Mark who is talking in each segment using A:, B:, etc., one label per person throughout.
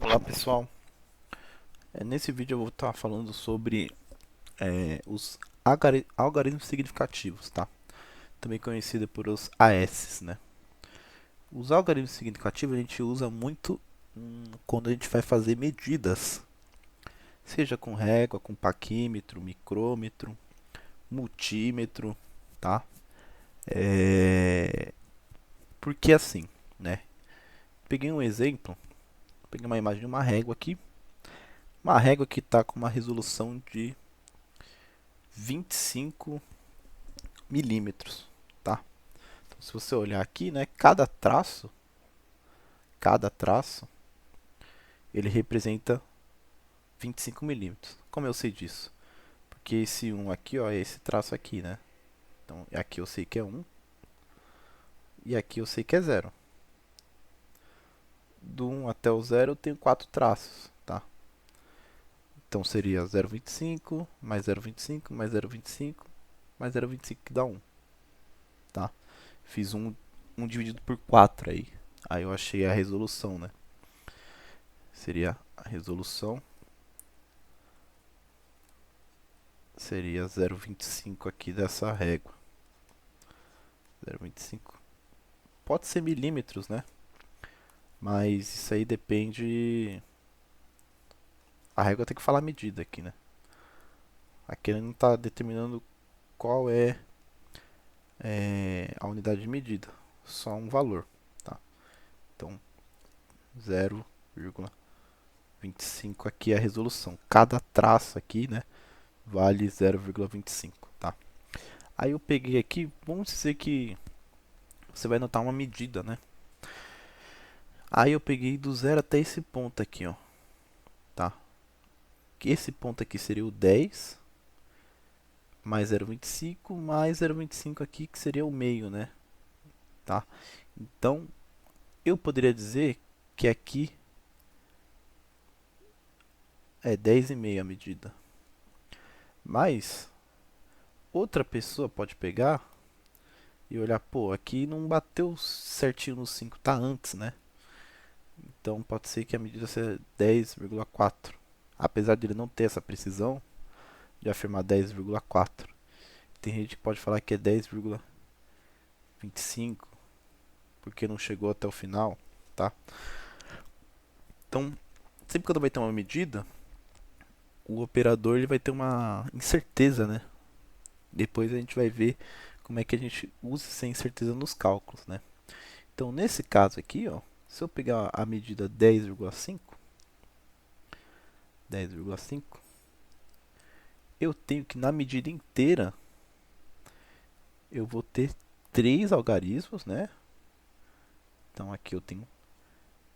A: Olá pessoal, nesse vídeo eu vou estar falando sobre os algarismos significativos, tá? Também conhecido por os AS, né? Os algarismos significativos a gente usa muito quando a gente vai fazer medidas, seja com régua, com paquímetro, micrômetro, multímetro, tá? Porque assim, né? Peguei um exemplo, peguei uma imagem de uma régua que está com uma resolução de 25 milímetros, tá? Então, se você olhar aqui, né, cada traço, ele representa 25 milímetros. Como eu sei disso? Porque esse um aqui, ó, é esse traço aqui, né? Então, aqui eu sei que é 1 e aqui eu sei que é 0. Do 1 até o 0 eu tenho 4 traços, tá? Então seria 0,25 mais 0,25 mais 0,25 mais 0,25 que dá 1, tá? Fiz um dividido por 4 aí. Aí eu achei a resolução, né? Seria a resolução seria 0,25 aqui dessa régua. 0,25. Pode ser milímetros, né? Mas isso aí depende. A régua tem que falar a medida aqui, né? Aqui ele não está determinando qual é a unidade de medida, só um valor, tá? Então 0,25 aqui é a resolução. Cada traço aqui, né, vale 0,25, tá? Aí eu peguei aqui, vamos dizer que você vai notar uma medida, né? Aí eu peguei do zero até esse ponto aqui, ó, tá? Esse ponto aqui seria o 10 mais 0,25 mais 0,25 aqui que seria o meio, né? Tá? Então eu poderia dizer que aqui é 10,5 a medida. Mas outra pessoa pode pegar e olhar, pô, aqui não bateu certinho no 5, tá antes, né? Então pode ser que a medida seja 10,4. Apesar de ele não ter essa precisão de afirmar 10,4. Tem gente que pode falar que é 10,25 porque não chegou até o final, tá? Então, sempre quando vai ter uma medida, o operador ele vai ter uma incerteza, né? Depois a gente vai ver como é que a gente usa essa incerteza nos cálculos, né? Então, nesse caso aqui, ó, se eu pegar a medida 10,5, eu tenho que na medida inteira eu vou ter três algarismos, né? Então aqui eu tenho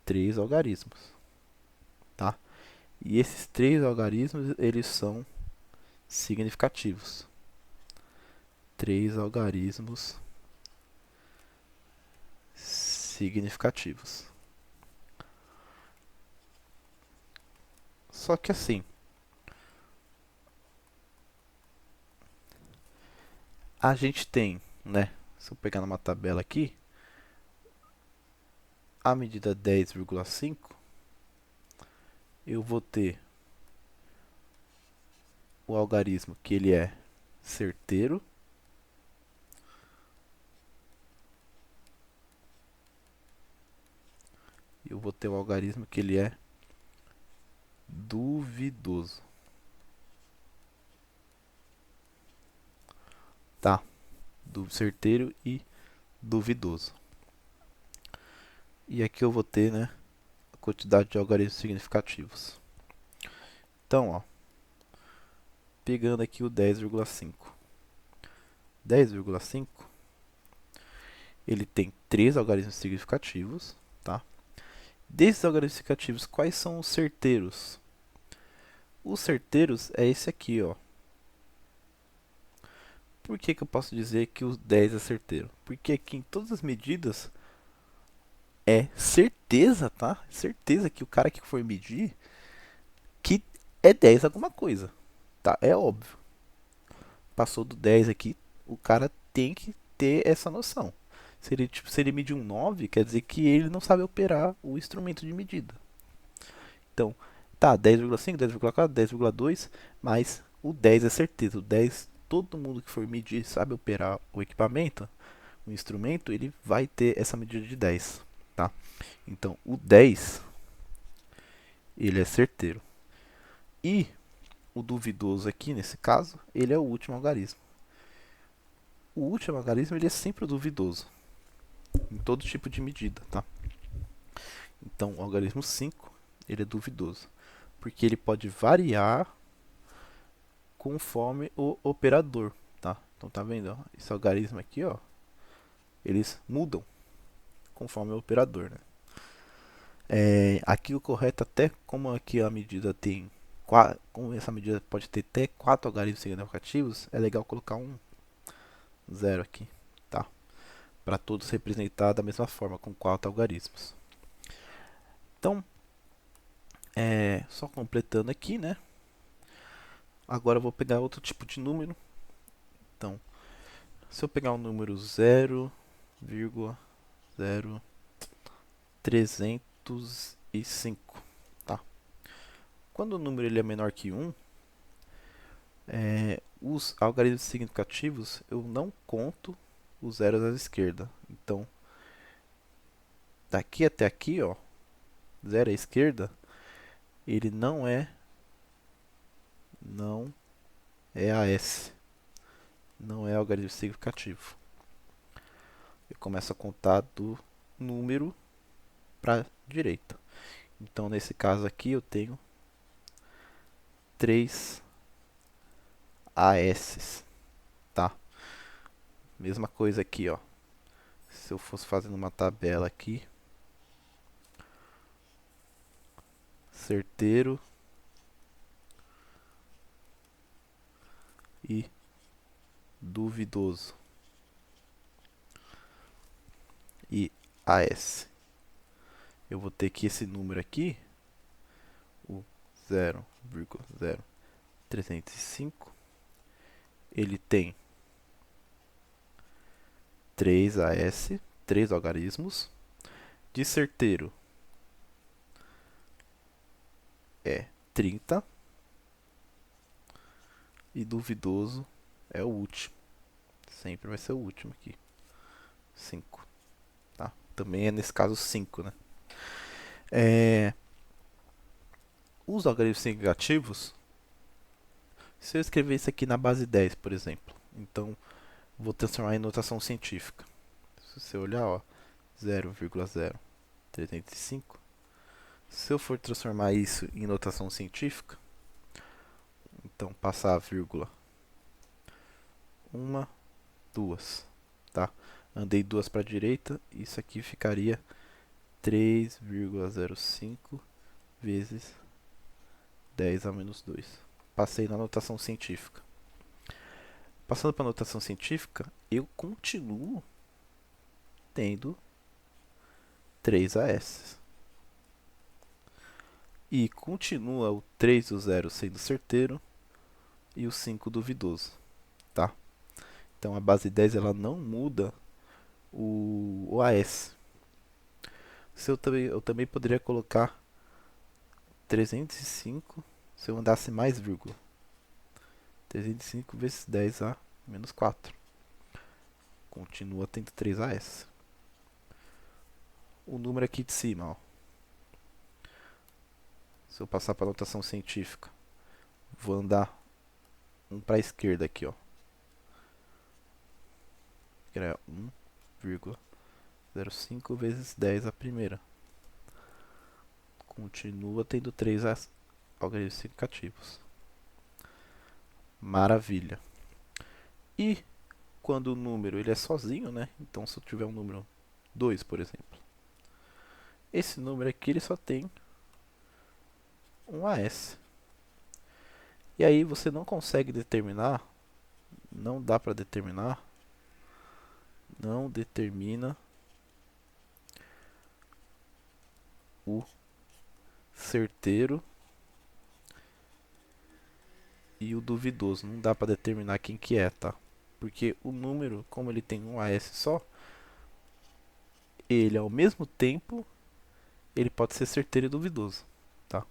A: três algarismos, tá? E esses três algarismos eles são significativos. Três algarismos significativos. Só que assim, a gente tem, né? Se eu pegar numa tabela aqui, a medida 10,5, eu vou ter o algarismo que ele é certeiro, e eu vou ter o algarismo que ele é duvidoso, tá? Do certeiro e duvidoso. E aqui eu vou ter, né, a quantidade de algarismos significativos. Então, ó, pegando aqui o 10,5. 10,5 ele tem três algarismos significativos, tá? Desses algarismos significativos, quais são os certeiros? Os certeiros é esse aqui, ó. Por que eu posso dizer que o 10 é certeiro? Porque aqui em todas as medidas é certeza, tá? Certeza que o cara que for medir que é 10 alguma coisa, tá? É óbvio. Passou do 10 aqui, o cara tem que ter essa noção. Se ele medir um 9, quer dizer que ele não sabe operar o instrumento de medida. Então, tá, 10,5, 10,4, 10,2, mas o 10 é certeza. O 10, todo mundo que for medir, sabe operar o equipamento, o instrumento, ele vai ter essa medida de 10, tá? Então, o 10, ele é certeiro. E o duvidoso aqui, nesse caso, ele é o último algarismo. O último algarismo, ele é sempre o duvidoso, em todo tipo de medida, tá? Então, o algarismo 5, ele é duvidoso, porque ele pode variar conforme o operador, tá? Então, tá vendo, ó? Esse algarismo aqui, ó, eles mudam conforme o operador, né? Aqui o correto, até como aqui a medida tem, como essa medida pode ter até 4 algarismos significativos, é legal colocar um zero aqui, tá? Para todos representar da mesma forma, com 4 algarismos. Então, só completando aqui, né? Agora eu vou pegar outro tipo de número. Então, se eu pegar o número 0,0305, tá? Quando o número ele é menor que 1, os algarismos significativos eu não conto os zeros à esquerda. Então, daqui até aqui, ó, zero à esquerda, ele não é AS, não é algarismo significativo. Eu começo a contar do número para a direita. Então, nesse caso aqui, eu tenho 3 AS, tá? Mesma coisa aqui, ó. Se eu fosse fazendo uma tabela aqui, certeiro e duvidoso e AS. Eu vou ter que esse número aqui, o 0,0305, ele tem 3 AS, 3 algarismos. De certeiro é 30 e duvidoso é o último. Sempre vai ser o último aqui, 5. Tá? Também é nesse caso 5, né? Os algarismos significativos, se eu escrever isso aqui na base 10, por exemplo, então vou transformar em notação científica. Se você olhar, ó, 0,0305, se eu for transformar isso em notação científica, então passar a vírgula, uma, duas, tá? Andei duas para a direita, isso aqui ficaria 3,05 vezes 10 a menos 2. Passei na notação científica. Passando para a notação científica, eu continuo tendo 3 AS. E continua o 3 do 0 sendo certeiro e o 5 duvidoso, tá? Então a base 10 ela não muda o AS. Eu também poderia colocar 305 se eu andasse mais vírgula. 305 vezes 10 a menos 4. Continua tendo 3 AS. O número aqui de cima, ó. Se eu passar para a notação científica, vou andar um para a esquerda aqui, ó. Que é 1,05 vezes 10 a primeira. Continua tendo 3 algarismos significativos. Maravilha. E quando o número ele é sozinho, né? Então se eu tiver um número 2, por exemplo. Esse número aqui ele só tem um AS. E aí você não consegue determinar, não dá para determinar, não determina o certeiro e o duvidoso. Não dá para determinar quem que é, tá? Porque o número, como ele tem um AS só, ele ao mesmo tempo ele pode ser certeiro e duvidoso, tá?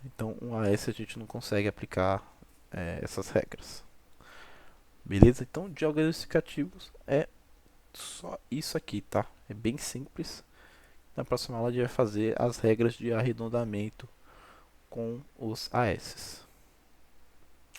A: Então, um AS a gente não consegue aplicar essas regras. Beleza? Então, de algoritmos explicativos é só isso aqui, tá? É bem simples. Na próxima aula a gente vai fazer as regras de arredondamento com os AS.